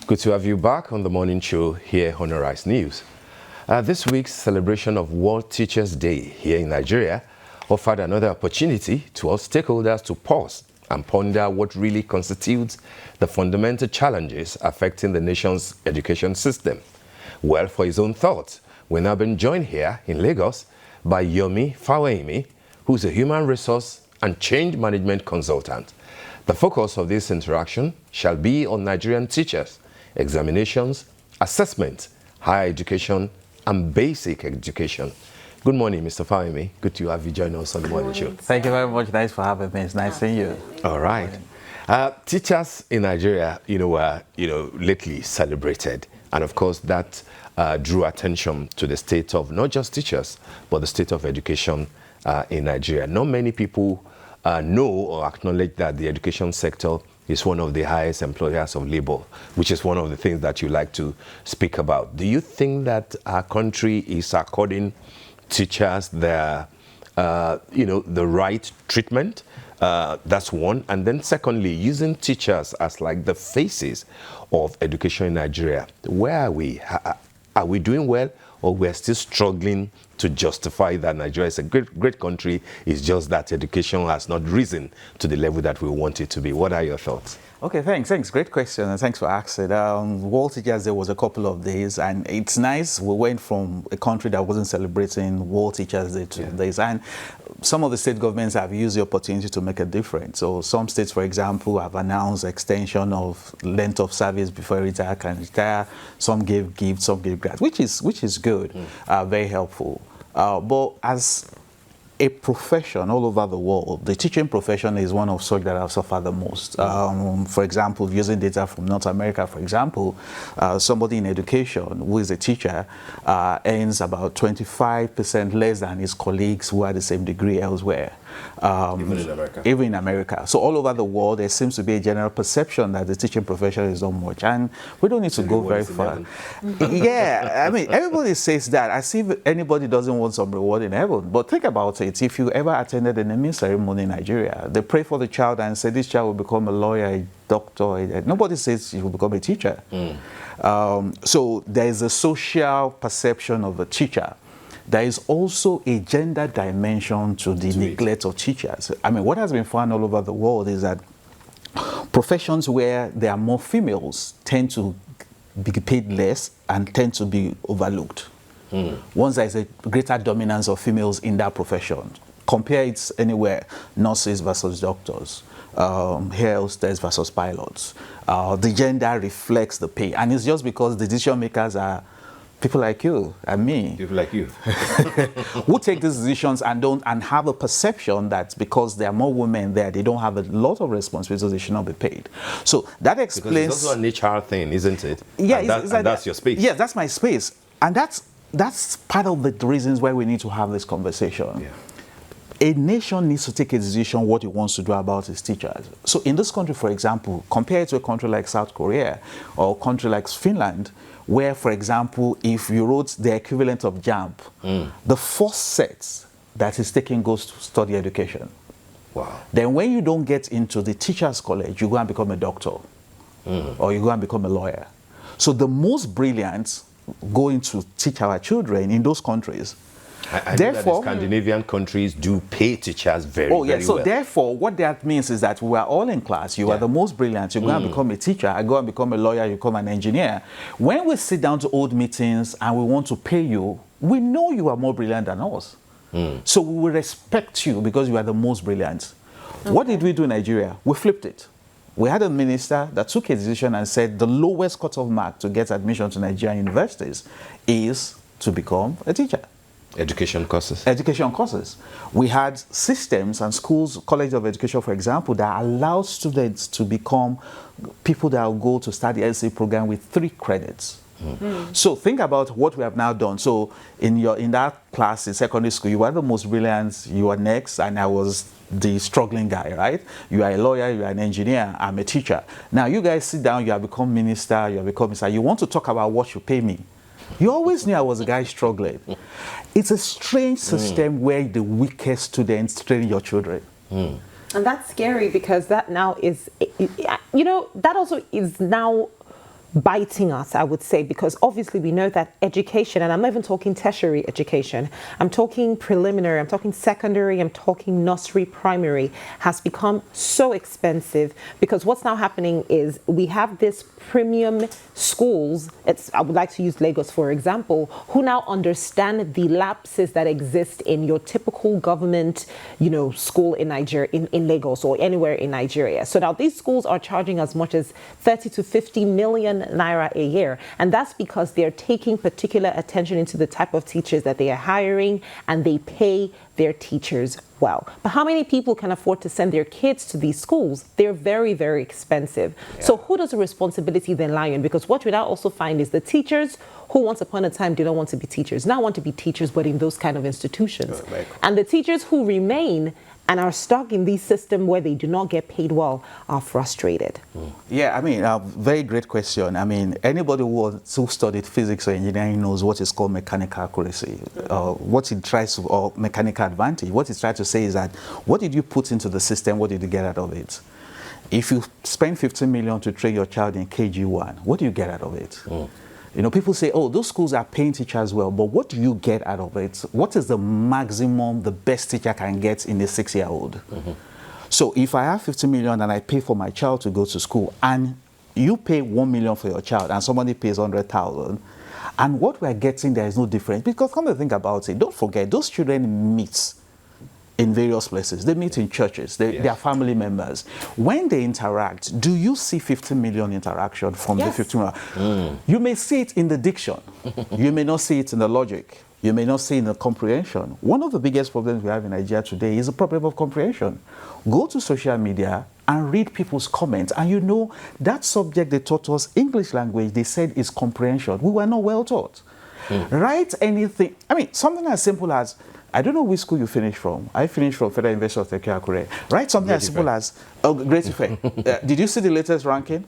Good to have you back on the morning show here on Arise News. This week's celebration of World Teachers' Day here in Nigeria offered another opportunity to all stakeholders to pause and ponder what really constitutes the fundamental challenges affecting the nation's education system. Well, for his own thoughts, we're now being joined here in Lagos by Yomi Fawehinmi, who's a human resource and change management consultant. The focus of this interaction shall be on Nigerian teachers, examinations, assessment, higher education, and basic education. Good morning, Mr. Fawehinmi. Good to have you join us on the morning show. Thank you very much. Thanks for having me. It's nice seeing you. All right. Teachers in Nigeria, were, lately celebrated. And of course, that drew attention to the state of not just teachers, but the state of education in Nigeria. Not many people know or acknowledge that the education sector is one of the highest employers of labor, which is one of the things that you like to speak about. Do you think that our country is according teachers their, the right treatment? That's one. And then secondly, using teachers as like the faces of education in Nigeria. Where are we? Are we doing well, or we're still struggling to justify that Nigeria is a great country? It's just that education has not risen to the level that we want it to be. What are your thoughts? Okay, thanks. Great question, and thanks for asking. World Teachers Day was a couple of days, and it's nice. We went from a country that wasn't celebrating World Teachers Day to days, and some of the state governments have used the opportunity to make a difference. So some states, for example, have announced extension of length of service before retire can retire. Some gave gifts, some gave grants, which is good, very helpful. But as a profession all over the world, the teaching profession is one of such that have suffered the most. For example, using data from North America, for example, somebody in education who is a teacher earns about 25% less than his colleagues who are the same degree elsewhere. Even in America? Even in America. So all over the world, there seems to be a general perception that the teaching profession is not much. And we don't need to go very far. Yeah, I mean, everybody says that as if anybody doesn't want some reward in heaven. But think about it. If you ever attended a naming ceremony in Nigeria, they pray for the child and say this child will become a lawyer, a doctor. Nobody says he will become a teacher. So there is a social perception of a teacher. There is also a gender dimension to the neglect of teachers. I mean, what has been found all over the world is that professions where there are more females tend to be paid less and tend to be overlooked. Once there is a greater dominance of females in that profession, compare it anywhere, nurses versus doctors, air hostess versus pilots. The gender reflects the pay, and it's just because the decision makers are people like you and me. People like you. Who take these decisions and have a perception that because there are more women there, they don't have a lot of responsibility, so they should not be paid. So that explains... Because it's also an HR thing, isn't it? Yeah, and that's your space. Yes, that's my space. And that's part of the reasons why we need to have this conversation. Yeah. A nation needs to take a decision what it wants to do about its teachers. So in this country, for example, compared to a country like South Korea or a country like Finland, where, for example, if you wrote the equivalent of JAMB, the first set that is taken goes to study education. Wow. Then when you don't get into the teacher's college, you go and become a doctor or you go and become a lawyer. So the most brilliant going to teach our children in those countries. I know that the Scandinavian countries do pay teachers very well. So therefore, what that means is that we are all in class. You are the most brilliant. You go and become a teacher. I go and become a lawyer. You become an engineer. When we sit down to hold meetings and we want to pay you, we know you are more brilliant than us. So we will respect you because you are the most brilliant. What did we do in Nigeria? We flipped it. We had a minister that took a decision and said the lowest cutoff mark to get admission to Nigerian universities is to become a teacher. Education courses. Education courses. We had systems and schools, College of Education, for example, that allowed students to become people that will go to start the LC program with 3 credits. So think about what we have now done. So in that class in secondary school, you were the most brilliant, you were next, and I was the struggling guy, right? You are a lawyer, you are an engineer, I'm a teacher. Now you guys sit down, you have become minister, you have become minister. You want to talk about what you pay me. You always knew I was a guy struggling. It's a strange system where the weakest students train your children. And that's scary because that now is, that also is now biting us, I would say, because obviously we know that education, and I'm not even talking tertiary education, I'm talking preliminary, I'm talking secondary, I'm talking nursery, primary, has become so expensive, because what's now happening is we have this premium schools, I would like to use Lagos for example, who now understand the lapses that exist in your typical government, school in Nigeria, in Lagos or anywhere in Nigeria. So now these schools are charging as much as 30 to 50 million naira a year, and that's because they're taking particular attention into the type of teachers that they are hiring, and they pay their teachers well. But how many people can afford to send their kids to these schools? They're very, very expensive. Yeah. So who does the responsibility then lie on? Because what we now also find is the teachers who once upon a time did not want to be teachers now want to be teachers, but in those kind of institutions. Right. And the teachers who remain and are stuck in this system where they do not get paid well are frustrated. Yeah, I mean, very great question. I mean, anybody who studied physics or engineering knows what is called mechanical accuracy. What it tries to, or mechanical advantage, what it tries to say is that, what did you put into the system, what did you get out of it? If you spend 15 million to train your child in KG1, what do you get out of it? People say, oh, those schools are paying teachers well, but what do you get out of it? What is the maximum the best teacher can get in a 6-year-old? So if I have 50 million and I pay for my child to go to school, and you pay 1 million for your child and somebody pays 100,000, and what we're getting there is no difference. Because come to think about it, don't forget, those children meet in various places. They meet in churches. They are family members. When they interact, do you see 50 million interaction from the 50 million? You may see it in the diction. You may not see it in the logic. You may not see it in the comprehension. One of the biggest problems we have in Nigeria today is the problem of comprehension. Go to social media and read people's comments, and that subject they taught us, English language, they said is comprehension. We were not well taught. Write anything. I mean, something as simple as, I don't know which school you finished from. I finished from Federal University of Tekle. Write something as simple as, Great Effect. Did you see the latest ranking?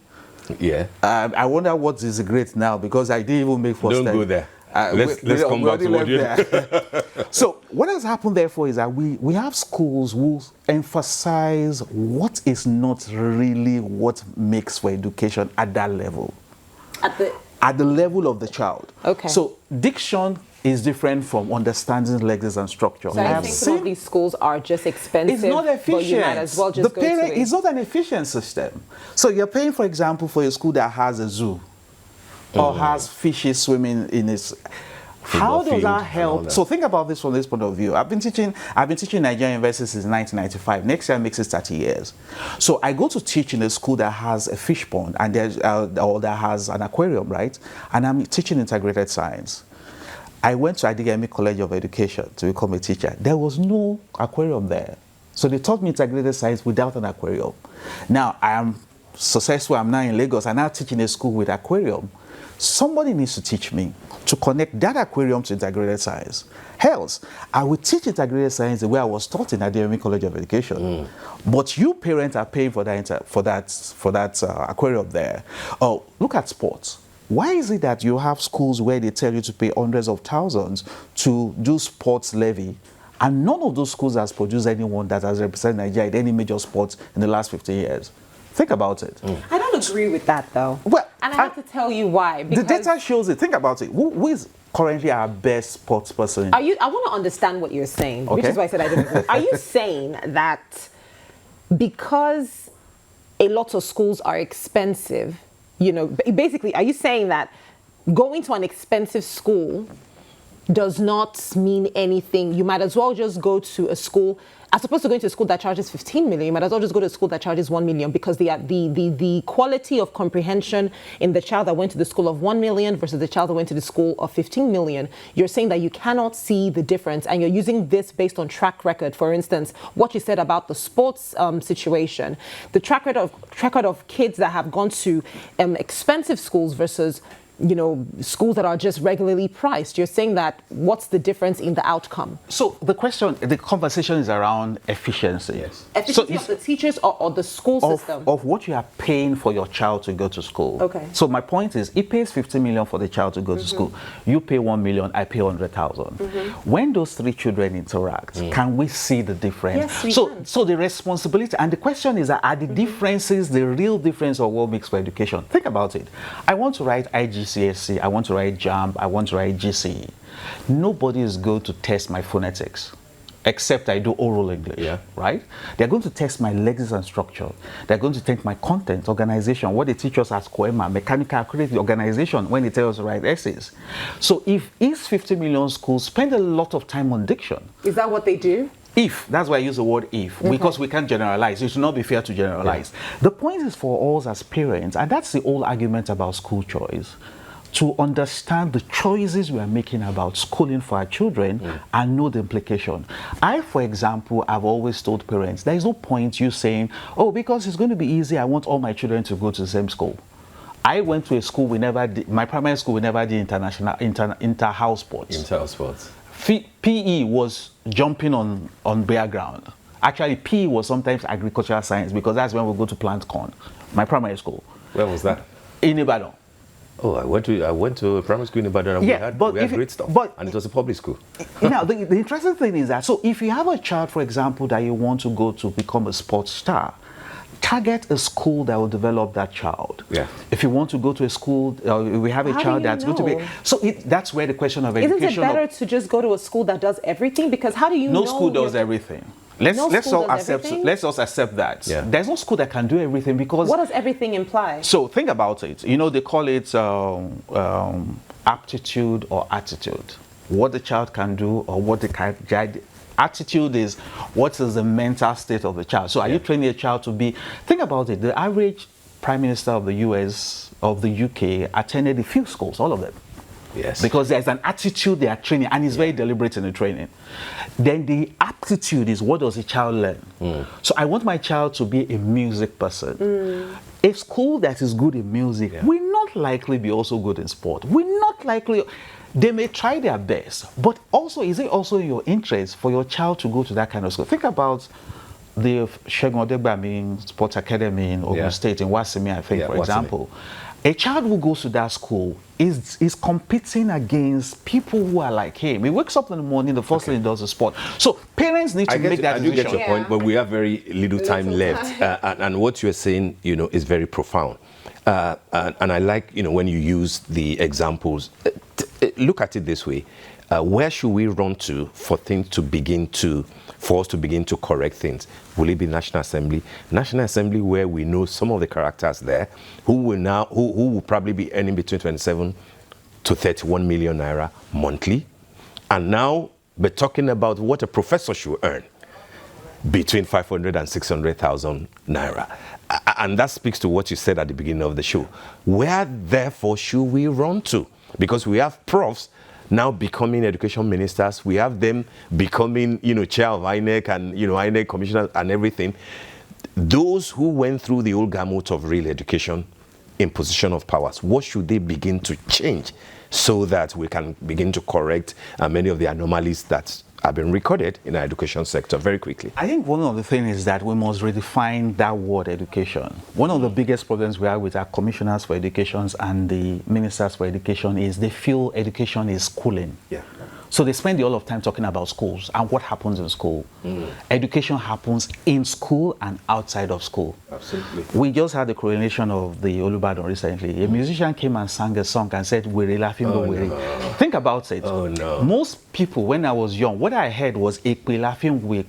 Yeah. I wonder what is the grade now, because I didn't even make first time. Don't go there. Let's come back to what you... So what has happened, therefore, is that we have schools who emphasize what is not really what makes for education at that level. At the level of the child. Okay. So diction is different from understanding lexis and structure. So I think some of these schools are just expensive. It's not efficient. But you might as well just It's not an efficient system. So you're paying, for example, for a school that has a zoo or has fishes swimming in its... How does that help? So think about this from this point of view. I've been teaching Nigerian universities since 1995. Next year makes it 30 years. So I go to teach in a school that has a fish pond and or that has an aquarium, right? And I'm teaching integrated science. I went to Yomi College of Education to become a teacher. There was no aquarium there. So they taught me integrated science without an aquarium. Now I am successful. I'm now in Lagos. I'm now teaching a school with aquarium. Somebody needs to teach me to connect that aquarium to integrated science. Else, I will teach integrated science the way I was taught in Yomi College of Education. But you parents are paying for that aquarium there. Oh, look at sports. Why is it that you have schools where they tell you to pay hundreds of thousands to do sports levy, and none of those schools has produced anyone that has represented Nigeria in any major sports in the last 15 years? Think about it. I don't agree with that, though. Well, and I have to tell you why. The data shows it. Think about it. Who is currently our best sports person? I want to understand what you're saying, which is why I said I didn't agree. Are you saying that because a lot of schools are expensive, basically, are you saying that going to an expensive school does not mean anything? You might as well just go to a school, as opposed to going to a school that charges 15 million, you might as well just go to a school that charges 1 million, because the quality of comprehension in the child that went to the school of 1 million versus the child that went to the school of 15 million, you're saying that you cannot see the difference, and you're using this based on track record. For instance, what you said about the sports situation, the track record of kids that have gone to expensive schools versus schools that are just regularly priced. You're saying that what's the difference in the outcome? So the conversation is around efficiency. Yes. Efficiency of the teachers or the school system? Of what you are paying for your child to go to school. Okay. So my point is, it pays 50 million for the child to go to school. You pay 1 million, I pay 100,000. When those three children interact, can we see the difference? Yes, we can. So the responsibility, and the question is, are the differences the real difference of what makes for education? Think about it. I want to write IGCSE, I want to write JAMB, I want to write GCE. Nobody is going to test my phonetics, except I do oral English, right? They're going to test my lexis and structure. They're going to test my content, organization, what they teach us as Koema, mechanical accuracy, organization, when they tell us to write essays. So if East 50 million schools spend a lot of time on diction. Is that what they do? If, that's why I use the word if, because we can't generalize. It should not be fair to generalize. The point is for us as parents, and that's the whole argument about school choice, to understand the choices we are making about schooling for our children and know the implication. I, for example, have always told parents, there is no point you saying, oh, because it's going to be easy, I want all my children to go to the same school. I went to a school we never did, my primary school we never did inter-house sports. Inter-house sports. PE was jumping on bare ground. Actually, PE was sometimes agricultural science, because that's when we go to plant corn. My primary school. Where was that? In Ibadan. Oh, I went to a primary school in Ibadan, and we had great stuff. And it was a public school. Now, the interesting thing is that, so if you have a child, for example, that you want to go to become a sports star, target a school that will develop that child. Yeah. If you want to go to a school, we have a child that's going to be. So that's where the question of education. Isn't it better to just go to a school that does everything? Because how do you know? No school does everything. Let's all accept that. Yeah. There's no school that can do everything, because what does everything imply? So think about it. They call it aptitude or attitude. What the child can do or what the child. Attitude is what is the mental state of the child. So are you training a child to be? Think about it. The average Prime Minister of the US, of the UK, attended a few schools, all of them. Yes. Because there's an attitude they are training, and it's very deliberate in the training. Then the aptitude is, what does a child learn? So I want my child to be a music person. A school that is good in music will not likely be also good in sport. Will not likely. They may try their best, but also, is it also in your interest for your child to go to that kind of school? Think about the Segun Odegbami Sports Academy in Ogun State, in Wasimi, I think, for example. A child who goes to that school is competing against people who are like him. He wakes up in the morning, the first thing he does is sport. So parents need to make that decision. I do get your point, but we have very little time left. And what you're saying, is very profound. And I like, when you use the examples. Look at it this way. Where should we run to for things to begin for us to begin to correct things? Will it be National Assembly? National Assembly, where we know some of the characters there who will probably be earning between 27 to 31 million naira monthly. And now we're talking about what a professor should earn, between 500 and 600,000 naira. And that speaks to what you said at the beginning of the show. Where, therefore, should we run to? Because we have profs now becoming education ministers. We have them becoming, chair of INEC and, INEC commissioner and everything. Those who went through the old gamut of real education in position of powers, what should they begin to change so that we can begin to correct many of the anomalies that have been recorded in our education sector? Very quickly. I think one of the things is that we must redefine that word education. One of the biggest problems we have with our commissioners for education and the ministers for education is they feel education is schooling. Yeah. So they spend a lot of time talking about schools and what happens in school. Education happens in school and outside of school. Absolutely. We just had the coronation of the Olubadan recently. A musician came and sang a song and said, "We're laughing, but we're." Think about it. Oh no. Most people, when I was young, what I heard was "Ekpe laughing, we."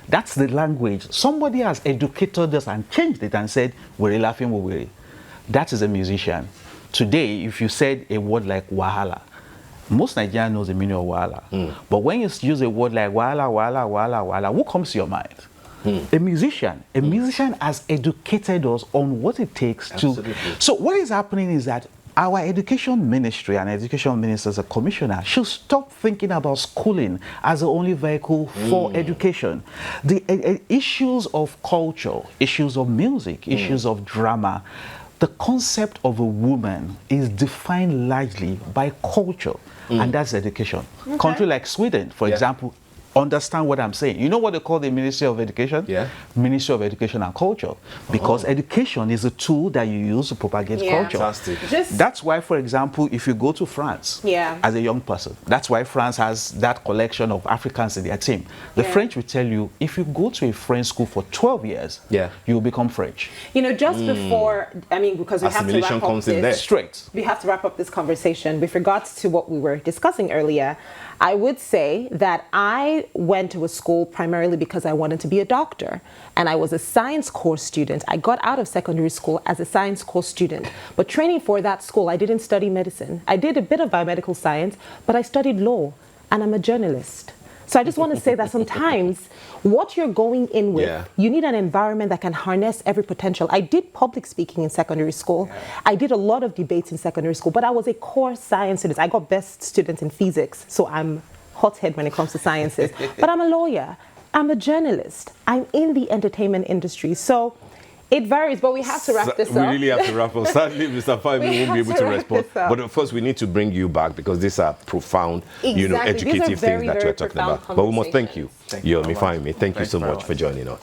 That's the language. Somebody has educated us and changed it and said, "We're laughing, we." That is a musician. Today, if you said a word like wahala, most Nigerians know the meaning of wahala. But when you use a word like wahala, who comes to your mind? A musician. A musician has educated us on what it takes to. So what is happening is that our education ministry and education ministers, a commissioner, should stop thinking about schooling as the only vehicle for education. The issues of culture, issues of music, issues of drama, the concept of a woman is defined largely by culture, and that's education. Okay. Country like Sweden, for example, understand what I'm saying. You know what they call the Ministry of Education? Yeah. Ministry of Education and Culture. Because education is a tool that you use to propagate culture. Fantastic. That's why, for example, if you go to France as a young person, that's why France has that collection of Africans in their team. The French will tell you, if you go to a French school for 12 years, you will become French. You know, just before, I mean, because we have to wrap up this. Straight. We have to wrap up this conversation. With regards to what we were discussing earlier, I would say that I went to a school primarily because I wanted to be a doctor. And I was a science course student. I got out of secondary school as a science course student. But training for that school, I didn't study medicine. I did a bit of biomedical science, but I studied law. And I'm a journalist. So I just want to say that sometimes what you're going in with, you need an environment that can harness every potential. I did public speaking in secondary school. I did a lot of debates in secondary school, but I was a core science student. I got best student in physics, so I'm hothead when it comes to sciences. But I'm a lawyer. I'm a journalist. I'm in the entertainment industry. So it varies, but we have to wrap this up. We really have to wrap up. Sadly, Mr. Fawehinmi won't be able to respond. But of course, we need to bring you back because these are profound, you know, educative things that you're talking about. But we must thank you, Yomi Fawehinmi. Thank you so much for joining us.